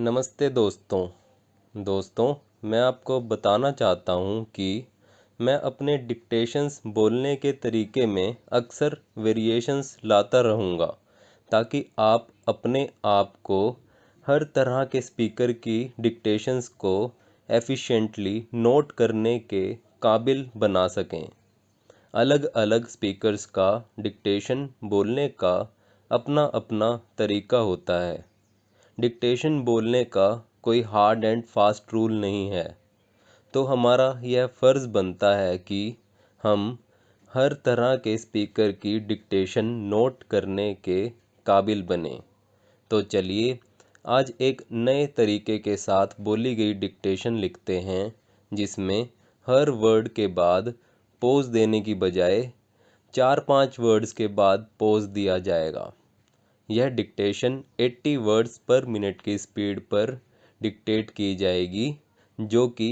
नमस्ते दोस्तों मैं आपको बताना चाहता हूँ कि मैं अपने डिक्टेशंस बोलने के तरीके में अक्सर वेरिएशंस लाता रहूँगा ताकि आप अपने आप को हर तरह के स्पीकर की डिक्टेशंस को एफिशिएंटली नोट करने के काबिल बना सकें। अलग अलग स्पीकर्स का डिक्टेशन बोलने का अपना अपना तरीका होता है। डिक्टेशन बोलने का कोई हार्ड एंड फास्ट रूल नहीं है, तो हमारा यह फ़र्ज़ बनता है कि हम हर तरह के स्पीकर की डिक्टेशन नोट करने के काबिल बने। तो चलिए आज एक नए तरीके के साथ बोली गई डिक्टेशन लिखते हैं, जिसमें हर वर्ड के बाद पोज देने की बजाय 4-5 वर्ड्स के बाद पोज दिया जाएगा। यह डिक्टेशन 80 वर्ड्स पर मिनट की स्पीड पर डिक्टेट की जाएगी, जो कि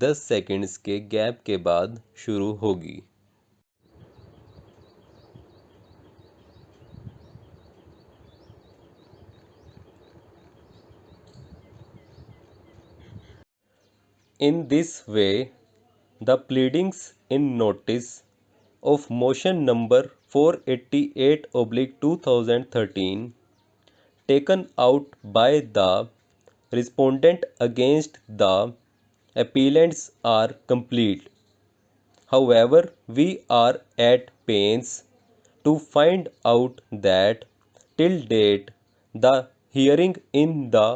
10 सेकंड्स के गैप के बाद शुरू होगी। In this way, the pleadings in notice of motion number 488/2013 taken out by the respondent against the appellants are complete. However, we are at pains to find out that till date the hearing in the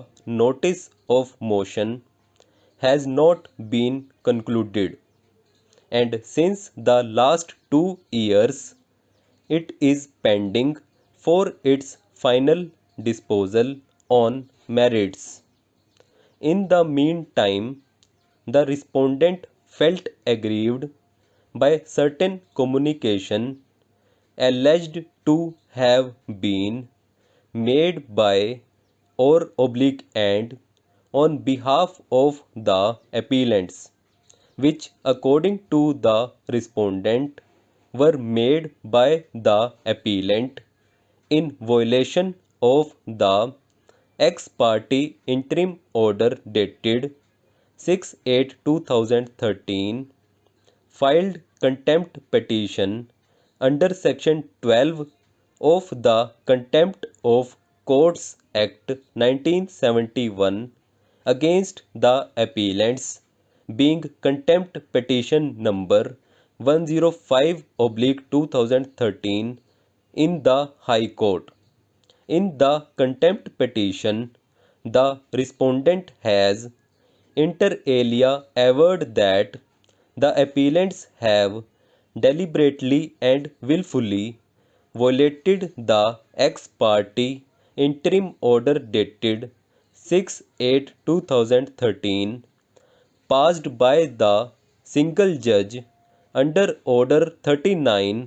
notice of motion has not been concluded, and since the last 2 years it is pending for its final disposal on merits. In the meantime, the respondent felt aggrieved by certain communication alleged to have been made by or oblique and on behalf of the appellants, which according to the respondent were made by the appellant in violation of the ex parte interim order dated 6/8/2013, filed contempt petition under section 12 of the Contempt of Courts Act 1971 against the appellants, being contempt petition number 105/2013 in the High Court. In the contempt petition, the respondent has inter alia averred that the appellants have deliberately and willfully violated the ex parte interim order dated 6/8/2013, passed by the single judge under Order 39,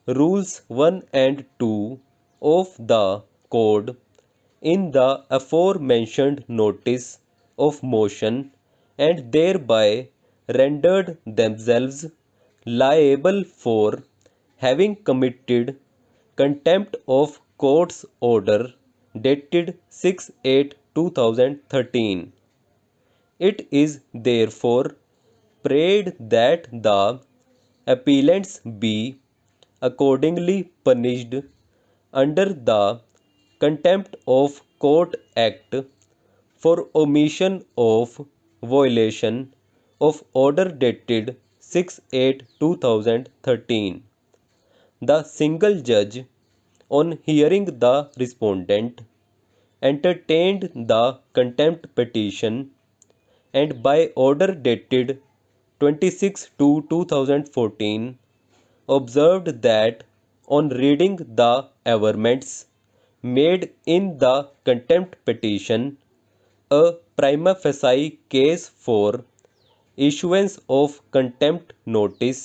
Rules 1 and 2 of the Code, in the aforementioned notice of motion, and thereby rendered themselves liable for having committed contempt of court's order dated 6/8/2013. It is therefore prayed that the appellants be accordingly punished under the Contempt of Court Act for omission of violation of order dated 6/8/2013. The single judge, on hearing the respondent, entertained the contempt petition, and by order dated 26/2/2014 observed that on reading the averments made in the contempt petition, a prima facie case for issuance of contempt notice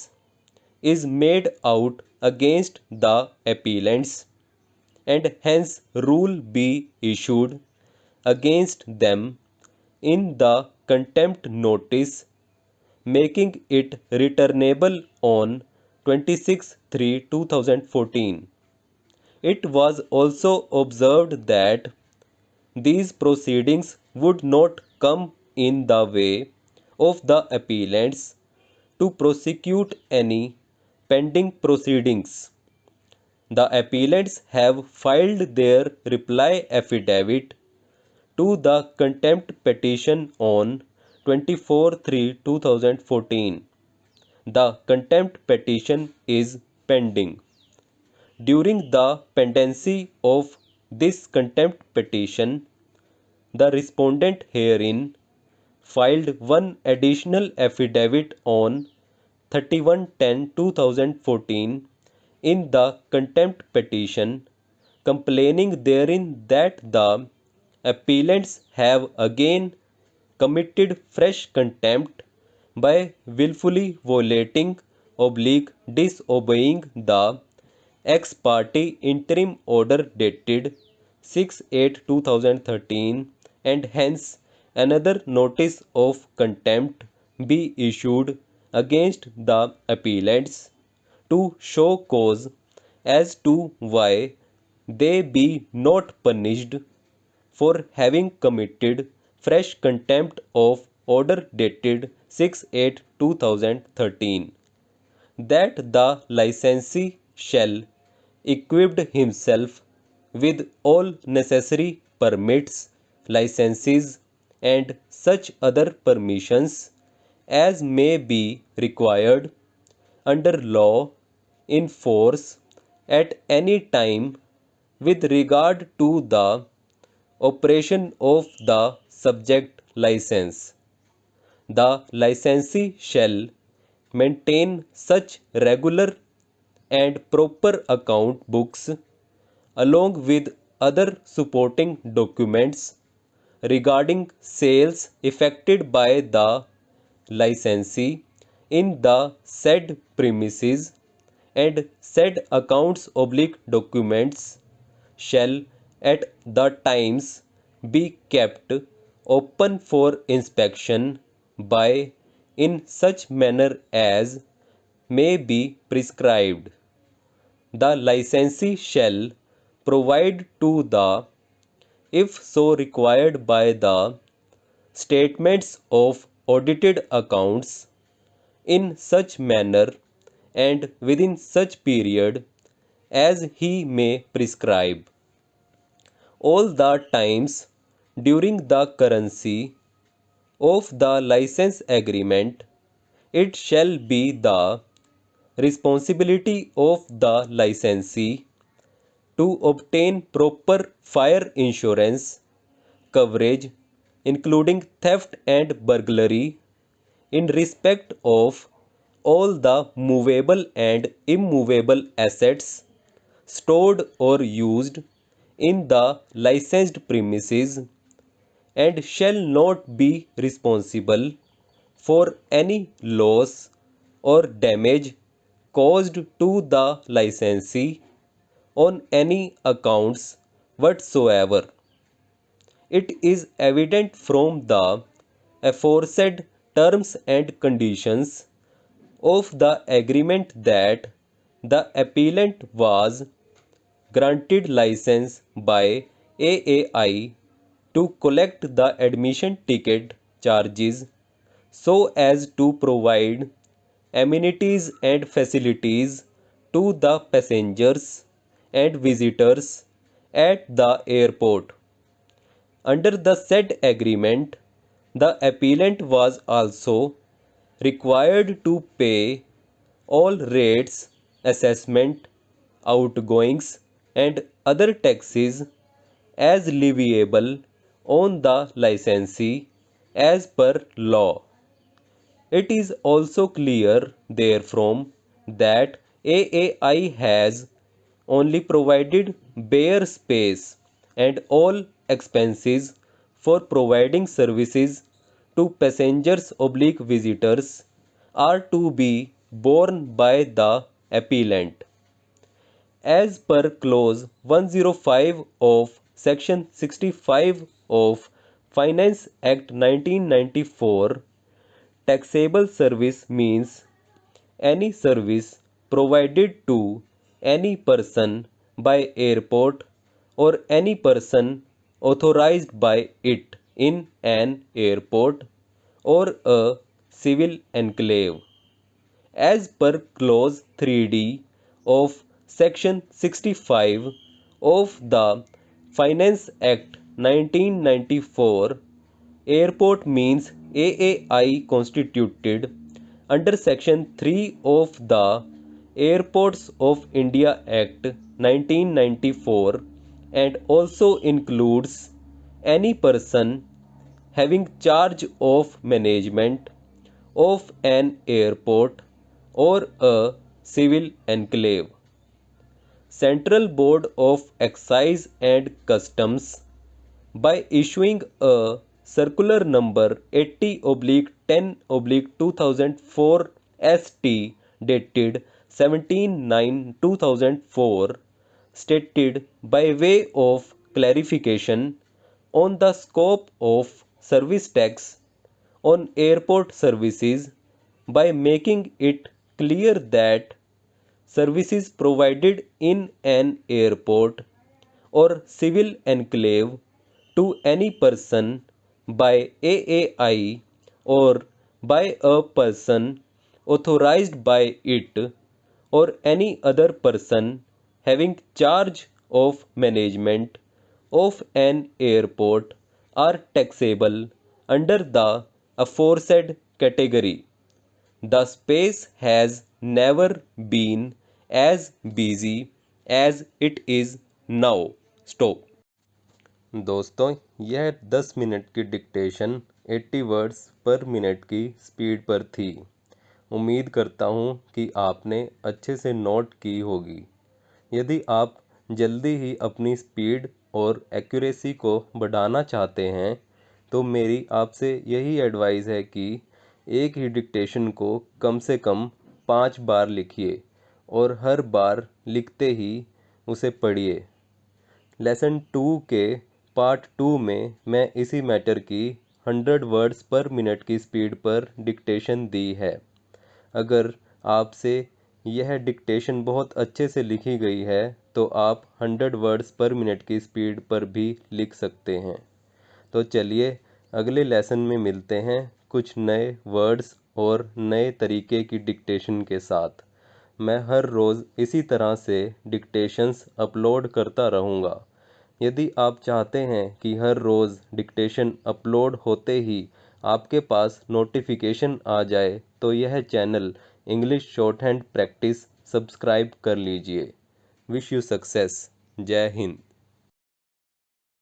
is made out against the appellants, and hence rule be issued against them in the contempt notice, making it returnable on 26/3/2014. It was also observed that these proceedings would not come in the way of the appellants to prosecute any pending proceedings. The appellants have filed their reply affidavit to the contempt petition on 24/3/2014. The contempt petition is pending. During the pendency of this contempt petition, the respondent herein filed one additional affidavit on 31/10/2014 in the contempt petition, complaining therein that the appellants have again committed fresh contempt by willfully violating disobeying the ex parte interim order dated 6/8/2013, and hence another notice of contempt be issued against the appellants to show cause as to why they be not punished for having committed fresh contempt of order dated 6/8/2013, that the licensee shall equip himself with all necessary permits, licenses, and such other permissions as may be required under law in force at any time with regard to the operation of the subject license. The licensee shall maintain such regular and proper account books along with other supporting documents regarding sales effected by the licensee in the said premises, and said accounts documents shall at the times be kept open for inspection by in such manner as may be prescribed. The licensee shall provide to the, if so required by the statements of audited accounts, in such manner and within such period as he may prescribe, all the times during the currency of the license agreement. It shall be the responsibility of the licensee to obtain proper fire insurance coverage, including theft and burglary, in respect of all the movable and immovable assets stored or used in the licensed premises, and shall not be responsible for any loss or damage caused to the licensee on any accounts whatsoever. It is evident from the aforesaid terms and conditions of the agreement that the appellant was granted license by AAI to collect the admission ticket charges so as to provide amenities and facilities to the passengers and visitors at the airport. Under the said agreement, the appellant was also required to pay all rates, assessment, outgoings, and other taxes as leviable on the licensee as per law. It is also clear therefrom that AAI has only provided bare space, and all expenses for providing services to passengers visitors are to be borne by the appellant. As per clause 105 of section 65 of Finance Act 1994, taxable service means any service provided to any person by airport or any person authorized by it in an airport or a civil enclave, as per clause 3D of section 65 of the Finance Act 1994. Airport means AAI constituted under section 3 of the Airports of India Act 1994, and also includes any person having charge of management of an airport or a civil enclave. Central Board of Excise and Customs, by issuing a circular number 80/10/2004 ST dated 17/9/2004, stated by way of clarification on the scope of service tax on airport services, by making it clear that services provided in an airport or civil enclave to any person by AAI or by a person authorized by it or any other person having charge of management of an airport are taxable under the aforesaid category. The space has never been as busy as it is now. Stop. दोस्तों, यह 10 minute की dictation 80 words पर minute की speed पर थी। उम्मीद करता हूँ कि आपने अच्छे से नोट की होगी। यदि आप जल्दी ही अपनी स्पीड और एक्यूरेसी को बढ़ाना चाहते हैं तो मेरी आपसे यही एडवाइस है कि एक ही डिक्टेशन को कम से कम 5 बार लिखिए और हर बार लिखते ही उसे पढ़िए। लेसन 2 के पार्ट 2 में मैं इसी मैटर की 100 वर्ड्स पर मिनट की स्पीड पर डिक्टेशन दी है। अगर आपसे यह डिक्टेशन बहुत अच्छे से लिखी गई है तो आप 100 वर्ड्स पर मिनट की स्पीड पर भी लिख सकते हैं। तो चलिए अगले लेसन में मिलते हैं कुछ नए वर्ड्स और नए तरीके की डिक्टेशन के साथ। मैं हर रोज़ इसी तरह से डिक्टेशंस अपलोड करता रहूँगा। यदि आप चाहते हैं कि हर रोज़ डिक्टेशन अपलोड होते ही आपके पास नोटिफिकेशन आ जाए तो यह channel English short hand practice subscribe कर लीजिए। Wish you success. जय हिंद।